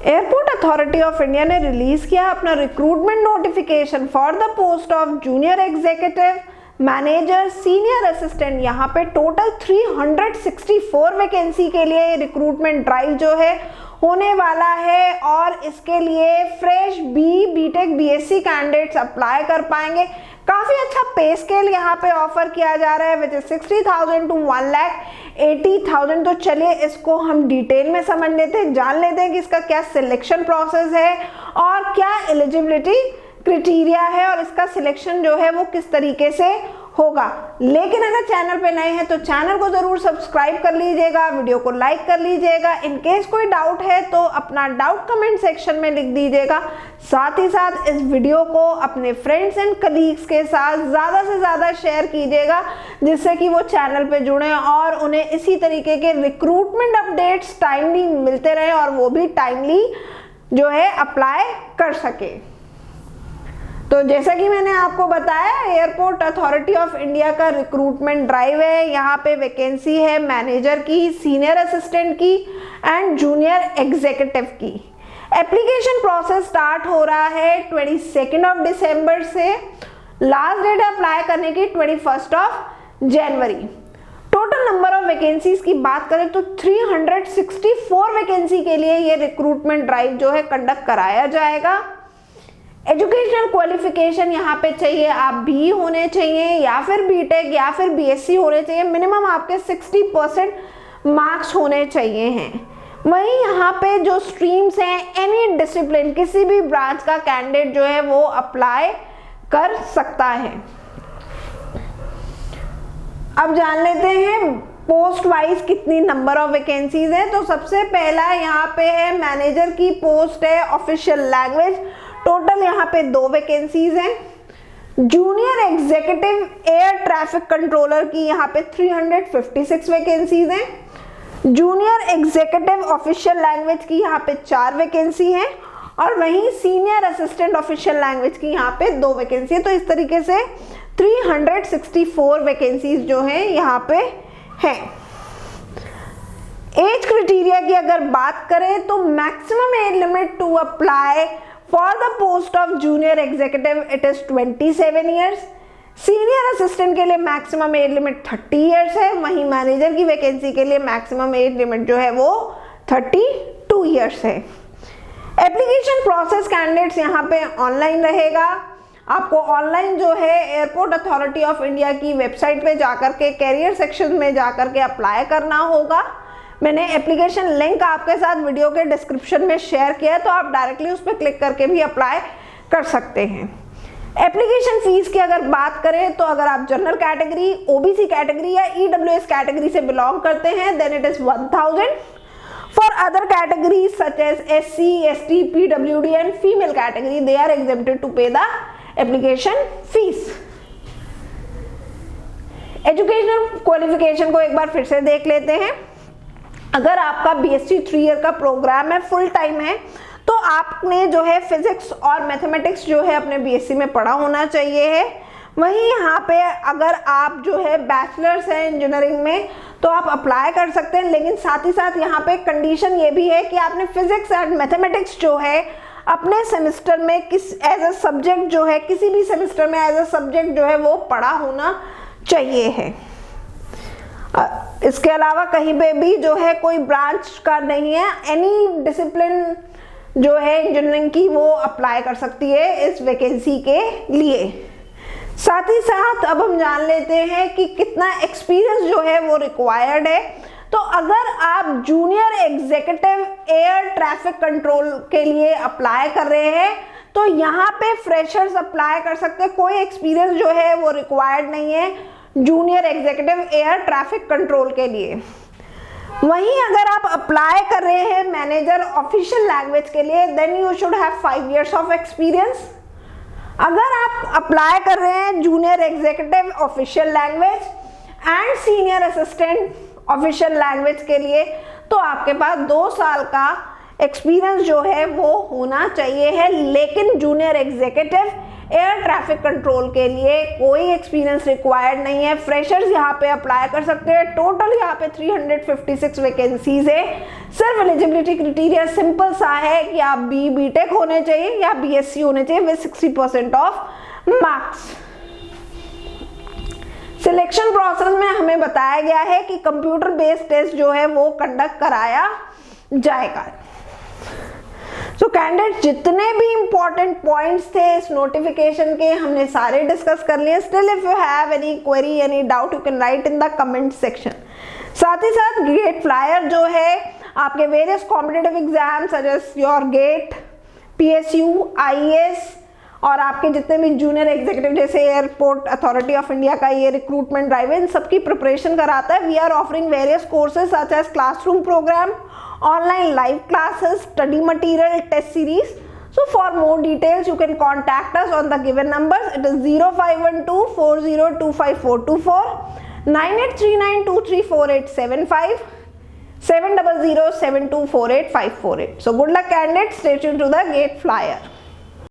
Airport Authority of India ने release किया अपना recruitment notification for the post of junior executive, manager, senior assistant. यहाँ पे total 364 vacancy के लिए रिक्रूटमेंट ड्राइव जो है होने वाला है और इसके लिए fresh BTech, BSc candidates apply कर पाएंगे। काफी अच्छा पे स्केल यहाँ पे ऑफर किया जा रहा है विच इज 60,000 टू 1,80,000। तो चलिए इसको हम डिटेल में समझ लेते हैं, जान लेते हैं कि इसका क्या सिलेक्शन प्रोसेस है और क्या एलिजिबिलिटी क्राइटेरिया है और इसका सिलेक्शन जो है वो किस तरीके से होगा। लेकिन अगर चैनल पे नए हैं तो चैनल को जरूर सब्सक्राइब कर लीजिएगा, वीडियो को लाइक कर लीजिएगा। इन केस कोई डाउट है तो अपना डाउट कमेंट सेक्शन में लिख दीजिएगा। साथ ही साथ इस वीडियो को अपने फ्रेंड्स एंड कलीग्स के साथ ज़्यादा से ज़्यादा शेयर कीजिएगा जिससे कि वो चैनल पे जुड़ें और उन्हें इसी तरीके के रिक्रूटमेंट अपडेट्स टाइमली मिलते रहे और वो भी टाइमली जो है अप्लाई कर सके। तो जैसा कि मैंने आपको बताया, एयरपोर्ट अथॉरिटी ऑफ इंडिया का रिक्रूटमेंट ड्राइव है। यहाँ पे वैकेंसी है मैनेजर की, सीनियर असिस्टेंट की एंड जूनियर एग्जीक्यूटिव की। एप्लीकेशन प्रोसेस स्टार्ट हो रहा है 22 दिसंबर से। लास्ट डेट अप्लाई करने की 21 जनवरी। टोटल नंबर ऑफ वैकेंसीज की बात करें तो 364 वैकेंसी के लिए ये रिक्रूटमेंट ड्राइव जो है कंडक्ट कराया जाएगा। एजुकेशनल क्वालिफिकेशन यहाँ पे चाहिए, आप बी होने चाहिए या फिर बीटेक या फिर बीएससी होने चाहिए। मिनिमम आपके 60% मार्क्स होने चाहिए हैं। वहीं यहाँ पे जो स्ट्रीम्स हैं, एनी डिसिप्लिन, किसी भी ब्रांच का कैंडिडेट जो है वो अप्लाई कर सकता है। अब जान लेते हैं पोस्ट वाइज कितनी नंबर ऑफ वैकेंसीज है। तो सबसे पहला यहाँ पे है मैनेजर की पोस्ट है ऑफिशियल लैंग्वेज। टोटल यहाँ पे 2 वैकेंसीज हैं। Junior executive air traffic controller की यहाँ पे 356 वैकेंसीज हैं। जूनियर एग्जीक्यूटिव ऑफिशियल लैंग्वेज की यहाँ पे 4 वैकेंसी हैं और वहीं सीनियर असिस्टेंट ऑफिशियल लैंग्वेज की यहाँ पे 2 वैकेंसी है। तो इस तरीके से 364 वैकेंसीज जो हैं यहाँ पे हैं। एज क्राइटेरिया की अगर बात करें तो maximum age limit to apply For the post of junior executive it is 27 years. Senior assistant के लिए मैक्सिमम एज लिमिट 30 इयर्स है। वहीं मैनेजर की वैकेंसी के लिए मैक्सिमम एज लिमिट जो है वो 32 इयर्स है। एप्लीकेशन प्रोसेस कैंडिडेट्स यहाँ पे ऑनलाइन रहेगा। आपको ऑनलाइन जो है एयरपोर्ट अथॉरिटी ऑफ इंडिया की वेबसाइट पे जाकर के कैरियर सेक्शन में जाकर के अप्लाई करना होगा। मैंने एप्लीकेशन लिंक आपके साथ वीडियो के डिस्क्रिप्शन में शेयर किया है, तो आप डायरेक्टली उस पर क्लिक करके भी अप्लाई कर सकते हैं। एप्लीकेशन फीस की अगर बात करें तो अगर आप जनरल कैटेगरी, ओबीसी कैटेगरी या ईडब्ल्यूएस कैटेगरी से बिलोंग करते हैं then it is 1000। For other category such as SC, ST, PWD and female category they are exempted to pay the application fees. Educational qualification को एक बार फिर से देख लेते हैं। अगर आपका बीएससी 3 ईयर का प्रोग्राम है, फुल टाइम है, तो आपने जो है फिजिक्स और मैथमेटिक्स जो है अपने बीएससी में पढ़ा होना चाहिए है। वहीं यहाँ पे अगर आप जो है बैचलर्स हैं इंजीनियरिंग में तो आप अप्लाई कर सकते हैं, लेकिन साथ ही साथ यहाँ पे कंडीशन ये भी है कि आपने फिजिक्स एंड मैथमेटिक्स जो है अपने सेमेस्टर में एज अ सब्जेक्ट जो है, किसी भी सेमेस्टर में एज अ सब्जेक्ट जो है वो पढ़ा होना चाहिए है। इसके अलावा कहीं पे भी जो है कोई ब्रांच का नहीं है, एनी डिसिप्लिन जो है इंजीनियरिंग की वो अप्लाई कर सकती है इस वैकेंसी के लिए। साथ ही साथ अब हम जान लेते हैं कि कितना एक्सपीरियंस जो है वो रिक्वायर्ड है। तो अगर आप junior executive air traffic control के लिए अप्लाई कर रहे हैं तो यहाँ पे फ्रेशर्स अप्लाई कर सकते हैं, कोई एक्सपीरियंस जो है वो रिक्वायर्ड नहीं है junior executive air traffic control के लिए। वहीं अगर आप अप्लाई कर रहे हैं मैनेजर ऑफिशियल लैंग्वेज के लिए then you should have 5 years of experience. अगर आप अप्लाई कर रहे हैं junior executive official language and senior assistant official language के लिए तो आपके पास 2 साल का एक्सपीरियंस जो है वो होना चाहिए है। लेकिन junior executive air traffic control के लिए कोई एक्सपीरियंस रिक्वायर्ड नहीं है, फ्रेशर्स यहाँ पे अप्लाई कर सकते हैं। टोटल यहाँ पे 356 वैकेंसीज है। सिर्फ एलिजिबिलिटी क्राइटेरिया सिंपल सा है कि आप बीटेक होने चाहिए या बीएससी होने चाहिए with 60% of marks. Selection process में हमें बताया गया है कि कंप्यूटर बेस्ड टेस्ट जो है वो कंडक्ट कराया जाएगा। तो कैंडिडेट जितने भी इंपॉर्टेंट पॉइंट्स थे इस नोटिफिकेशन के हमने सारे डिस्कस कर लिए। Still if you have any query any doubt you can write in the comment section. साथ ही साथ गेट फ्लायर जो है आपके various competitive exam such as your GATE, PSU, IAS और आपके जितने भी जूनियर एग्जीक्यूटिव जैसे एयरपोर्ट अथॉरिटी ऑफ इंडिया का ये रिक्रूटमेंट ड्राइव है, इन सबकी प्रिपरेशन कराता है। We are offering various courses such as classroom program, online live classes, study material, test series. So for more details you can contact us on the given numbers. It is 0512 40254424, 9839234875, 7007248 548. So good luck candidates, stay tuned to the GATE flyer.